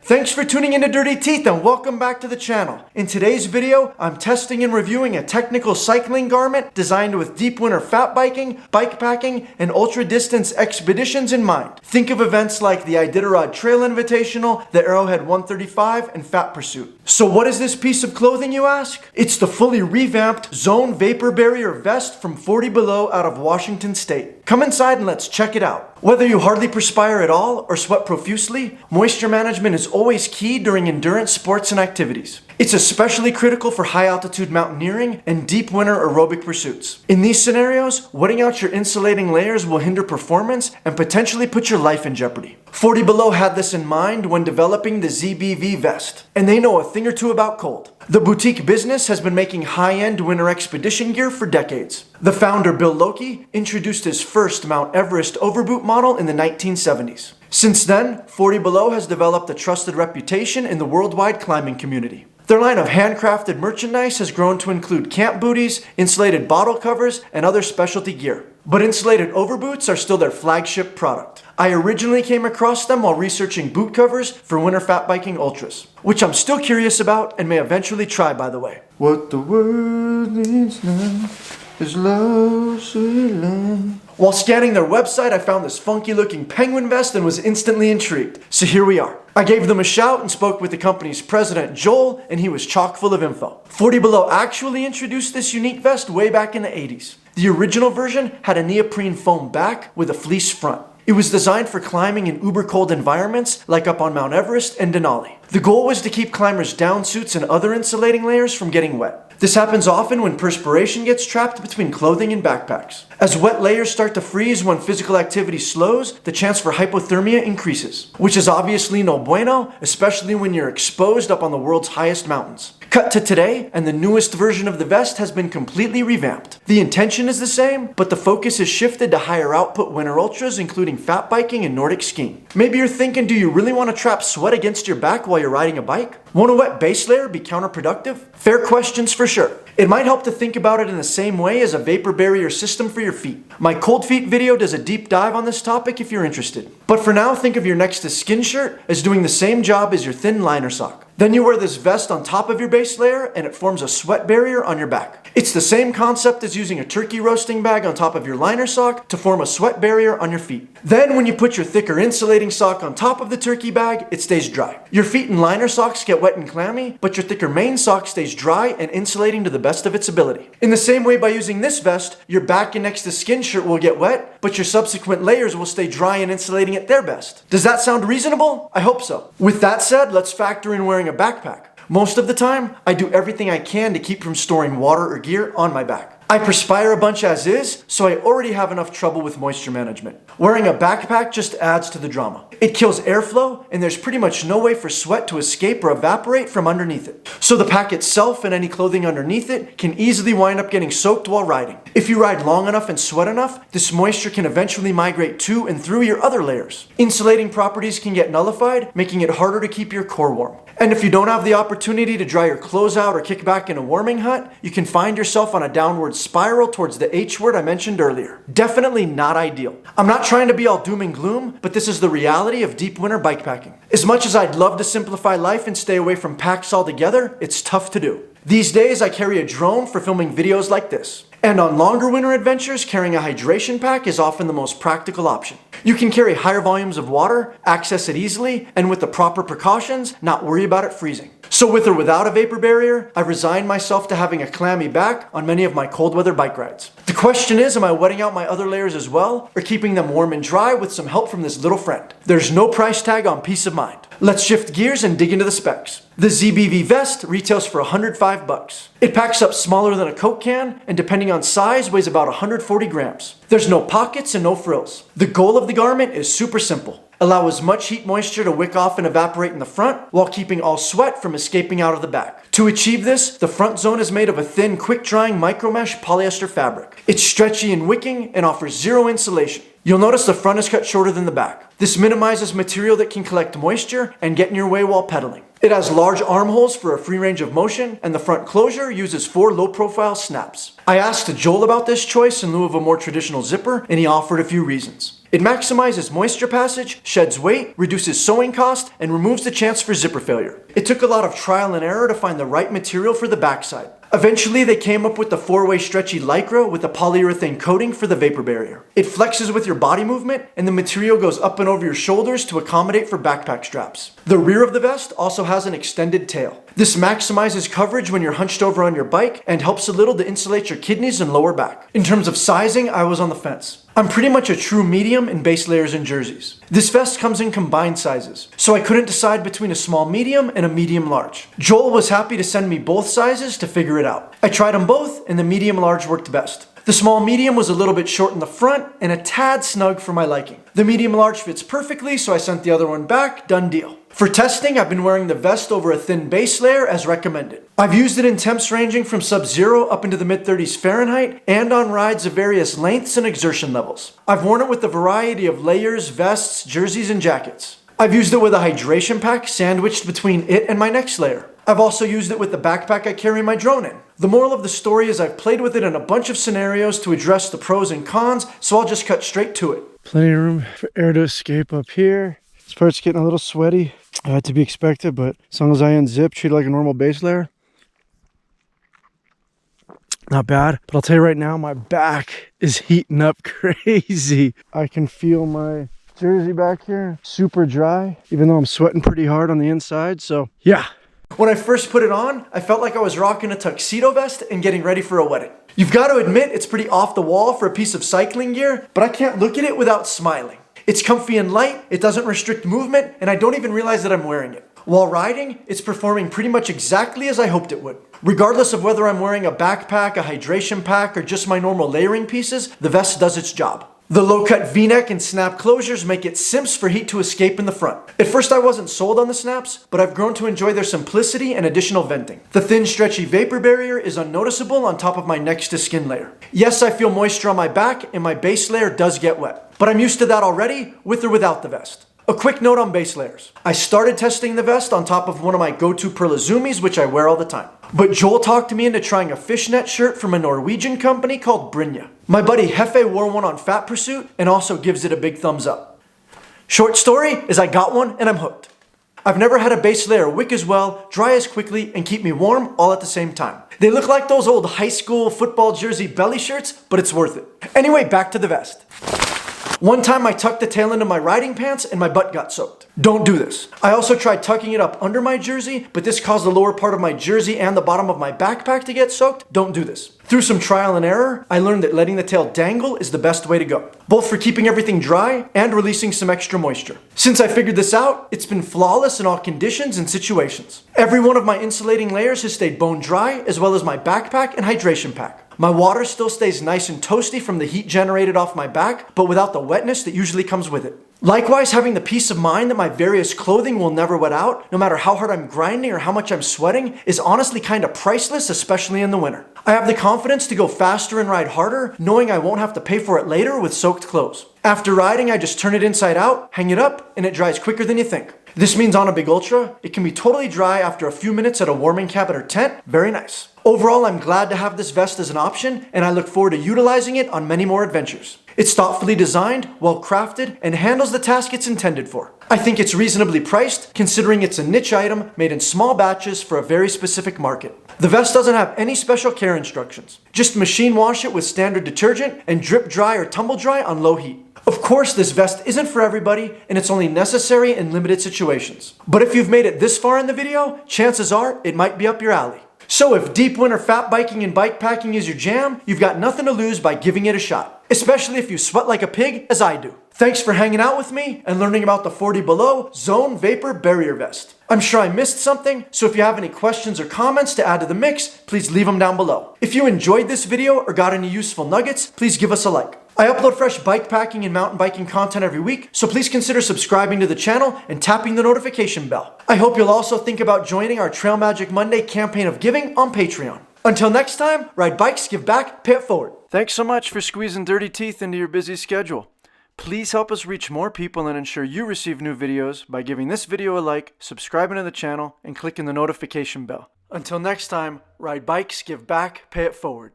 Thanks for tuning into Dirty Teeth and welcome back to the channel. In today's video, I'm testing and reviewing a technical cycling garment designed with deep winter fat biking, bikepacking, and ultra distance expeditions in mind. Think of events like the Iditarod Trail Invitational, the Arrowhead 135, and Fat Pursuit. So what is this piece of clothing, you ask? It's the fully revamped Zone Vapor Barrier Vest from 40 Below out of Washington State. Come inside and let's check it out. Whether you hardly perspire at all or sweat profusely, moisture management is always key during endurance sports and activities. It's especially critical for high-altitude mountaineering and deep winter aerobic pursuits. In these scenarios, wetting out your insulating layers will hinder performance and potentially put your life in jeopardy. 40 Below had this in mind when developing the ZBV vest, and they know a thing or two about cold. The boutique business has been making high-end winter expedition gear for decades. The founder, Bill Loki, introduced his first Mount Everest overboot model in the 1970s. Since then, 40 Below has developed a trusted reputation in the worldwide climbing community. Their line of handcrafted merchandise has grown to include camp booties, insulated bottle covers, and other specialty gear. But insulated overboots are still their flagship product. I originally came across them while researching boot covers for winter fat biking ultras, which I'm still curious about and may eventually try, by the way. What the world needs now is love, sweet love. While scanning their website, I found this funky looking penguin vest and was instantly intrigued. So here we are. I gave them a shout and spoke with the company's president, Joel, and he was chock full of info. 40 Below actually introduced this unique vest way back in the 80s. The original version had a neoprene foam back with a fleece front. It was designed for climbing in uber cold environments like up on Mount Everest and Denali. The goal was to keep climbers' down suits and other insulating layers from getting wet. This happens often when perspiration gets trapped between clothing and backpacks. As wet layers start to freeze when physical activity slows, the chance for hypothermia increases, which is obviously no bueno, especially when you're exposed up on the world's highest mountains. Cut to today, and the newest version of the vest has been completely revamped. The intention is the same, but the focus is shifted to higher output winter ultras, including fat biking and Nordic skiing. Maybe you're thinking, do you really want to trap sweat against your back while you're riding a bike? Won't a wet base layer be counterproductive? Fair questions for sure. It might help to think about it in the same way as a vapor barrier system for your feet. My cold feet video does a deep dive on this topic if you're interested. But for now, think of your next to skin shirt as doing the same job as your thin liner sock. Then you wear this vest on top of your base layer and it forms a sweat barrier on your back. It's the same concept as using a turkey roasting bag on top of your liner sock to form a sweat barrier on your feet. Then when you put your thicker insulating sock on top of the turkey bag, it stays dry. Your feet and liner socks get wet and clammy, but your thicker main sock stays dry and insulating to the best of its ability. In the same way, by using this vest, your back and next to skin shirt will get wet, but your subsequent layers will stay dry and insulating at their best. Does that sound reasonable? I hope so. With that said, let's factor in wearing a backpack. Most of the time, I do everything I can to keep from storing water or gear on my back. I perspire a bunch as is, so I already have enough trouble with moisture management. Wearing a backpack just adds to the drama. It kills airflow, and there's pretty much no way for sweat to escape or evaporate from underneath it. So the pack itself and any clothing underneath it can easily wind up getting soaked while riding. If you ride long enough and sweat enough, this moisture can eventually migrate to and through your other layers. Insulating properties can get nullified, making it harder to keep your core warm. And if you don't have the opportunity to dry your clothes out or kick back in a warming hut, you can find yourself on a downward spiral towards the H word I mentioned earlier. Definitely not ideal. I'm not trying to be all doom and gloom, but this is the reality of deep winter bikepacking. As much as I'd love to simplify life and stay away from packs altogether, it's tough to do. These days, I carry a drone for filming videos like this. And on longer winter adventures, carrying a hydration pack is often the most practical option. You can carry higher volumes of water, access it easily, and with the proper precautions, not worry about it freezing. So with or without a vapor barrier, I've resigned myself to having a clammy back on many of my cold weather bike rides. The question is, am I wetting out my other layers as well, or keeping them warm and dry with some help from this little friend? There's no price tag on peace of mind. Let's shift gears and dig into the specs. The ZBV vest retails for $105. It packs up smaller than a Coke can, and depending on size, weighs about 140 grams. There's no pockets and no frills. The goal of the garment is super simple. Allow as much heat moisture to wick off and evaporate in the front while keeping all sweat from escaping out of the back. To achieve this, the front zone is made of a thin, quick-drying micromesh polyester fabric. It's stretchy and wicking and offers zero insulation. You'll notice the front is cut shorter than the back. This minimizes material that can collect moisture and get in your way while pedaling. It has large armholes for a free range of motion, and the front closure uses 4 low-profile snaps. I asked Joel about this choice in lieu of a more traditional zipper, and he offered a few reasons. It maximizes moisture passage, sheds weight, reduces sewing cost, and removes the chance for zipper failure. It took a lot of trial and error to find the right material for the backside. Eventually, they came up with the 4-way stretchy Lycra with a polyurethane coating for the vapor barrier. It flexes with your body movement, and the material goes up and over your shoulders to accommodate for backpack straps. The rear of the vest also has an extended tail. This maximizes coverage when you're hunched over on your bike and helps a little to insulate your kidneys and lower back. In terms of sizing, I was on the fence. I'm pretty much a true medium in base layers and jerseys. This vest comes in combined sizes, so I couldn't decide between a small medium and a medium large. Joel was happy to send me both sizes to figure it out. I tried them both, and the medium large worked best. The small medium was a little bit short in the front and a tad snug for my liking. The medium large fits perfectly, so I sent the other one back, done deal. For testing, I've been wearing the vest over a thin base layer as recommended. I've used it in temps ranging from sub-zero up into the mid-30s Fahrenheit and on rides of various lengths and exertion levels. I've worn it with a variety of layers, vests, jerseys, and jackets. I've used it with a hydration pack sandwiched between it and my next layer. I've also used it with the backpack I carry my drone in. The moral of the story is I've played with it in a bunch of scenarios to address the pros and cons, so I'll just cut straight to it. Plenty of room for air to escape up here. This part's getting a little sweaty, to be expected, but as long as I unzip, treat it like a normal base layer, not bad. But I'll tell you right now, my back is heating up crazy. I can feel my jersey back here super dry, even though I'm sweating pretty hard on the inside, so yeah. When I first put it on, I felt like I was rocking a tuxedo vest and getting ready for a wedding. You've got to admit it's pretty off the wall for a piece of cycling gear, but I can't look at it without smiling. It's comfy and light, it doesn't restrict movement, and I don't even realize that I'm wearing it. While riding, it's performing pretty much exactly as I hoped it would. Regardless of whether I'm wearing a backpack, a hydration pack, or just my normal layering pieces, the vest does its job. The low-cut V-neck and snap closures make it simps for heat to escape in the front. At first I wasn't sold on the snaps, but I've grown to enjoy their simplicity and additional venting. The thin, stretchy vapor barrier is unnoticeable on top of my next-to-skin layer. Yes, I feel moisture on my back, and my base layer does get wet, but I'm used to that already, with or without the vest. A quick note on base layers. I started testing the vest on top of one of my go-to Perlazumis, which I wear all the time. But Joel talked me into trying a fishnet shirt from a Norwegian company called Brynja. My buddy Hefe wore one on Fat Pursuit and also gives it a big thumbs up. Short story is I got one and I'm hooked. I've never had a base layer wick as well, dry as quickly, and keep me warm all at the same time. They look like those old high school football jersey belly shirts, but it's worth it. Anyway, back to the vest. One time I tucked the tail into my riding pants and my butt got soaked. Don't do this. I also tried tucking it up under my jersey, but this caused the lower part of my jersey and the bottom of my backpack to get soaked. Don't do this. Through some trial and error, I learned that letting the tail dangle is the best way to go, both for keeping everything dry and releasing some extra moisture. Since I figured this out, it's been flawless in all conditions and situations. Every one of my insulating layers has stayed bone dry, as well as my backpack and hydration pack. My water still stays nice and toasty from the heat generated off my back, but without the wetness that usually comes with it. Likewise, having the peace of mind that my various clothing will never wet out, no matter how hard I'm grinding or how much I'm sweating, is honestly kind of priceless, especially in the winter. I have the confidence to go faster and ride harder, knowing I won't have to pay for it later with soaked clothes. After riding, I just turn it inside out, hang it up, and it dries quicker than you think. This means on a big ultra, it can be totally dry after a few minutes at a warming cabin or tent. Very nice. Overall, I'm glad to have this vest as an option, and I look forward to utilizing it on many more adventures. It's thoughtfully designed, well crafted, and handles the task it's intended for. I think it's reasonably priced, considering it's a niche item made in small batches for a very specific market. The vest doesn't have any special care instructions. Just machine wash it with standard detergent and drip dry or tumble dry on low heat. Of course, this vest isn't for everybody, and it's only necessary in limited situations. But if you've made it this far in the video, chances are it might be up your alley. So if deep winter fat biking and bikepacking is your jam, you've got nothing to lose by giving it a shot. Especially if you sweat like a pig, as I do. Thanks for hanging out with me and learning about the 40 Below Zone Vapor Barrier Vest. I'm sure I missed something, so if you have any questions or comments to add to the mix, please leave them down below. If you enjoyed this video or got any useful nuggets, please give us a like. I upload fresh bikepacking and mountain biking content every week, so please consider subscribing to the channel and tapping the notification bell. I hope you'll also think about joining our Trail Magic Monday campaign of giving on Patreon. Until next time, ride bikes, give back, pay it forward. Thanks so much for squeezing dirty teeth into your busy schedule. Please help us reach more people and ensure you receive new videos by giving this video a like, subscribing to the channel, and clicking the notification bell. Until next time, ride bikes, give back, pay it forward.